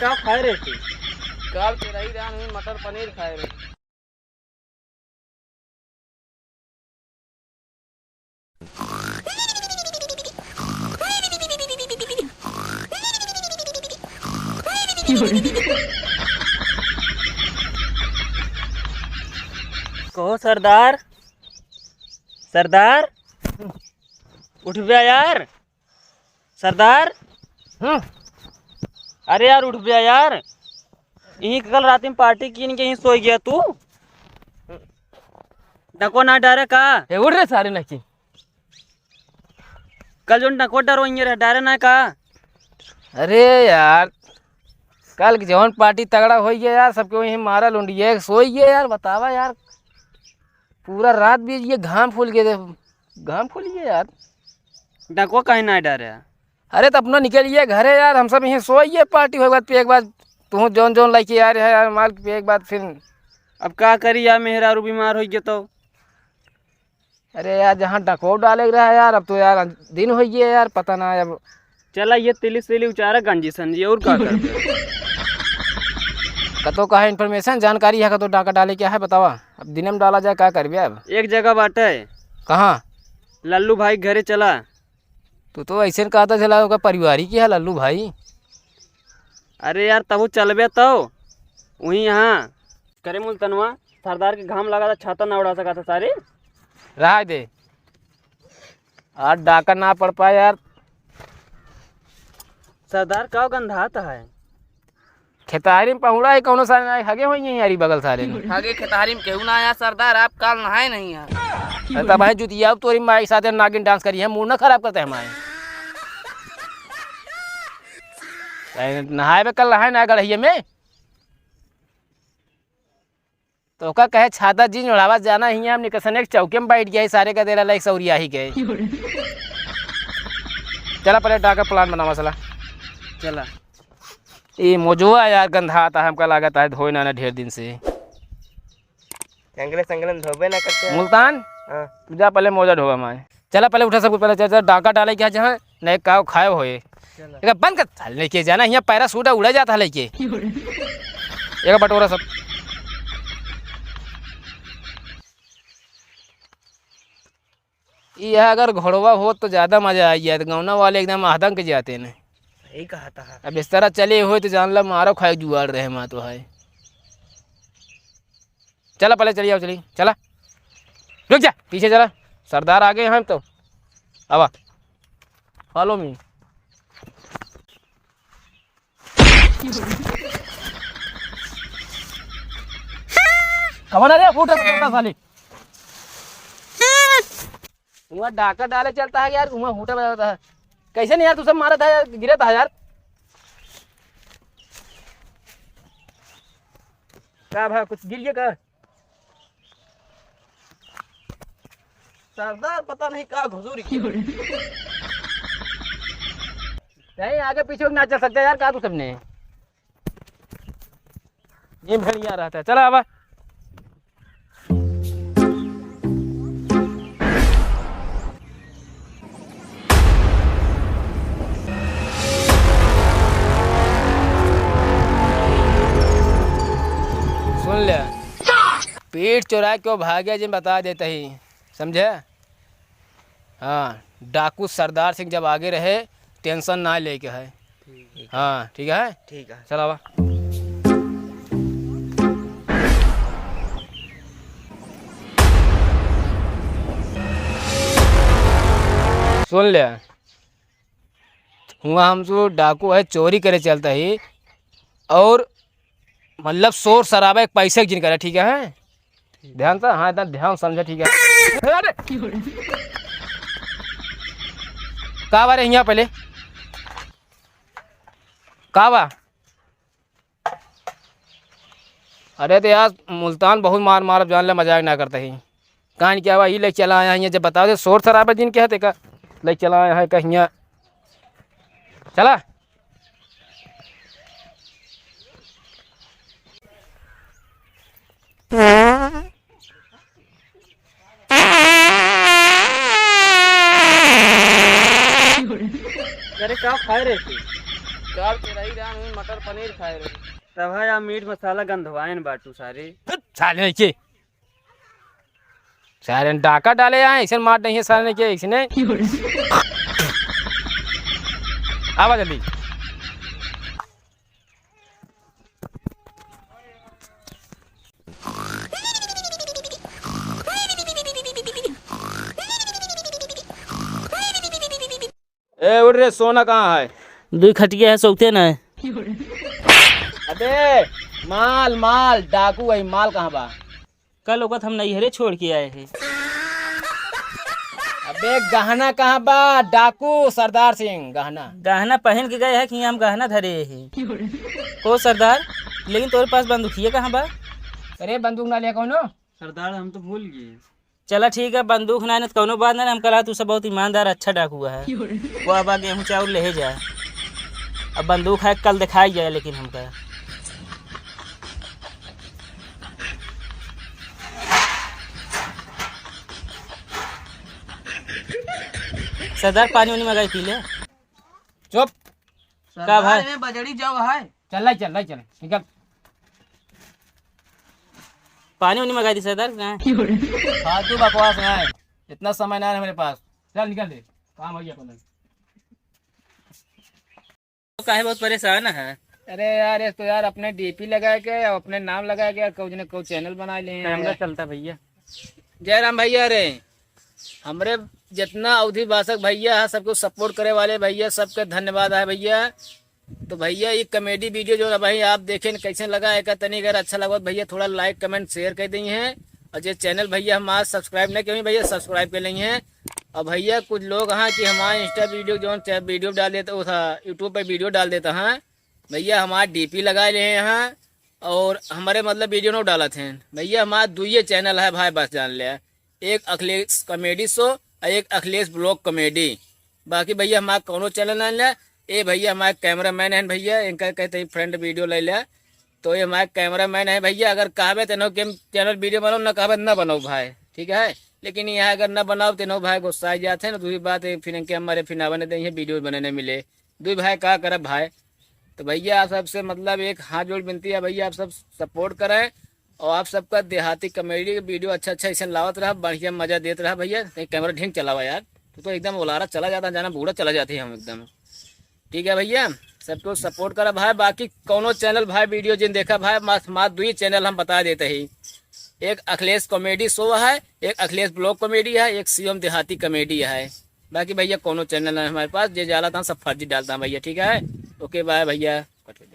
का खाए रहे थे? काल पे रही रहा मटर पनीर खाए रहे। कहो सरदार, सरदार उठ गया यार। सरदार अरे यार उठ गया यार। यहीं कल रात में पार्टी की नहीं, यहीं सो गया तू। डको ना डरे का उठ रहे सारे नकी। कल जो डको डरो रहे डरे ना का। अरे यार कल की जवन पार्टी तगड़ा हो गया यार, सबके वहीं मारा लुंडिया सो गया यार। बतावा यार पूरा रात भी ये घाम फूल गए, घाम फूल गया यार। डको कहीं ना डरे। अरे तो अपना निकलिए घर है यार, हम सब यहीं सोइए पार्टी हो पे एक बार तू जोन जोन लेके यार है यार माल पे एक बार फिर। अब क्या करी यार, मेहरारू बीमार हो गया तो। अरे यार जहाँ डको डाले रहा है यार, अब तो यार दिन हो गया यार, पता ना अब। चला ये तिली सिली उचारा गंजी संजी और क्या कर कतो का है इन्फॉर्मेशन जानकारी है, कतो डाका डाले क्या है बतावा। अब दिन में डाला जाए क्या करबे अब। एक जगह बाटे कहाँ? लल्लू भाई घरे चला। तू तो ऐसे कहता चला होगा परिवारी की है लल्लू भाई। अरे यार तब चलबे तो वहीं यहाँ करे मुल्तनवा सरदार के घाम लगा था, छाता ना उड़ा सका था सारी। रहा दे आज डाका ना पड़ पाया यार। सरदार का गंधाता है। खेतारी में पहुड़ा है कौनो सारे हगे हुई है यारी बगल सारे आगे खेतारी में केहू ना आया सरदार, आप काल नहाए नहीं यार। तब भाई जुतिया तोरी माई साथ नागिन डांस करी है, मूड ना खराब करते हैं हमारे। नहाए में कल नहाए ना गढ़िया में तो का कहे छाता जी उड़ावा जाना ही हमने कसने चौके में बैठ गया सारे का देरा लाइक सौरिया ही गए। चला पहले डाका प्लान बना मसला। चला ये मोजुआ यार गंधा आता है, हमका लागत है धोए ना ढेर दिन से। संगलन धोबे ना करते मुल्तान जा पहले मोजा ढोगा माए। चला पहले उठा सबको पहले चल डाका डाले क्या जहाँ नए काव खाए होए बंद कर लेके जाना यहाँ पैरा सूटा उड़ा जाता है लेके एक बटोरा सब। यह अगर घोड़वा हो तो ज़्यादा मजा आई है, गौना वाले एकदम आदंक जाते हैं। यही कहा था। अब इस तरह चले हुए तो जान ला मारो खाए जुआड़ रहे माँ तो है। चला पहले चलिए आओ चलिए चला रुक जा पीछे चला सरदार आ गए हम तो अब फॉलो मी। कौन अरे फूटा साली वहाँ डाका डाले चलता है यार, वहाँ फूटा बजाता है कैसे नहीं यार। तू सब मारा था यार, गिरा था यार। क्या भाई कुछ गिर गया का? सरदार पता नहीं कहा घुसूरी नहीं आगे पीछे ना चल सकते यार, कहा तू सबने ये भेड़िया रहता है। चला अब सुन ले पेट चोरा क्यों भाग्या जी बता देते ही समझे। हाँ डाकू सरदार सिंह जब आगे रहे टेंशन ना लेके है। हाँ ठीक है ठीक है। चला बा सुन ले हुआ हम जो डाकू है चोरी करे चलता ही और मतलब शोर शराबा एक पैसे की जिन करे ठीक है। ध्यान से हाँ इतना ध्यान समझे ठीक है। कहा बारे यहाँ पहले कहा बा। अरे तो यार मुल्तान बहुत मार मार जान ले मजाक ना करता ही कहानी क्या हुआ ये ले चला आया यहाँ जब बताओ दे शोर शराबा दिन क्या है का ले चला आया है कहीं चला। अरे क्या खाए रहे थे? दाल पे रही रहा हूँ, मटर पनीर खाए रहे। तब है यार मीट मसाला गंधवाइन बाटू सारे। साले के सारे डाका डाले यहाँ ऐसे मार नहीं है साले के इसने। आवा जल्दी। ए उठ रे, सोना कहाँ है? दो खटिया है सोते ना। अबे माल माल डाकू है, माल कहाँ बा? कल वक्त हम नैहरे छोड़ के आए हैं। अबे गहना कहाँ बा? डाकू सरदार सिंह गहना। गहना पहन के गए हैं कि हम गहना धरे हैं। ओ सरदार, लेकिन तुम्हारे पास बंदूकिया कहाँ बा? अरे बंदूक ना लिया कौनो? सरदार हम तो भूल गए। चला ठीक है, बंदूक ना तो कौनो बात ना, हम कहा तू सब बहुत ईमानदार अच्छा डाकू है। वो अब गेहूँ चावल ले जाए, अब बंदूक है कल दिखाई जाए। लेकिन हमका सरदार पानी वानी मंगाई पी ले। चुप। का भाई? में बजड़ी जाओ है। चल निकल। पानी वानी मंगाई थी सरदार। फालतू बकवास ना है, इतना समय ना है मेरे पास। चल निकल दे, काम हो गया अपन। काहे बहुत परेशान है? अरे यार ये तो यार अपने डीपी लगा के और अपने नाम लगा के कुछ न कुछ चैनल बना ले। कैमरा चलता भैया। जयराम भैया रे, हमरे जितना अवधि भाषक भैया है सबको सपोर्ट करे वाले भैया सबके धन्यवाद है भैया। तो भैया ये कॉमेडी वीडियो जो है भाई आप देखें कैसे लगा है, तनी अगर अच्छा लगा तो भैया थोड़ा लाइक कमेंट शेयर कर दी हैं। और जो चैनल भैया हमारा सब्सक्राइब नहीं किए भैया सब्सक्राइब कर ली हैं। और भैया कुछ लोग हैं कि हमारे इंस्टा वीडियो जो वीडियो डाल देता वो था यूट्यूब पर वीडियो डाल देता है भैया, हमारा डीपी लगा रहे हैं यहाँ और हमारे मतलब वीडियो नहीं डाला थे भैया। हमारा दुइये चैनल है भाई, बस जान लिया, एक अखिलेश कॉमेडी शो और एक अखिलेश ब्लॉग कॉमेडी। बाकी भैया हमारा कोनो चैनल नहीं लिया। ये भैया हमारे कैमरा मैन है भैया, इनका कहते हैं फ्रेंड वीडियो ले लिया, तो ये हमारे कैमरा मैन है भैया। अगर कहबे तेनो के चैनल वीडियो बनाओ, ना कहबे ना बनाओ भाई, ठीक है। लेकिन यहाँ अगर ना बनाओ तेनो भाई गुस्सा आ जाते हैं ना। दूसरी बात है फिर इनके हमारे फिर ना बने देंगे वीडियो बनने मिले। दो भाई क्या करे भाई। तो भैया आप सबसे मतलब एक हाथ जोड़ विनती है भैया, आप सब सपोर्ट करें और आप सबका देहाती कॉमेडी वीडियो अच्छा ऐसे लावत रहा, बढ़िया मजा देते रहा भैया। नहीं कैमरा ढींग चलावा यार, तो एकदम उलारा चला जाता, जाना बूढ़ा चला जाते हैं हम एकदम। ठीक है भैया, सबको सपोर्ट करा भाई। बाकी कोनो चैनल भाई वीडियो जिन देखा भाई, मात्र दो ही चैनल हम बता देते ही, एक अखिलेश कॉमेडी शो है, एक अखिलेश ब्लॉग कॉमेडी है, एक सीएम देहाती कॉमेडी है। बाकी भैया कोनो चैनल है हमारे पास, जो डाला था सब फर्जी डालता है भैया, ठीक है। ओके बाय भैया।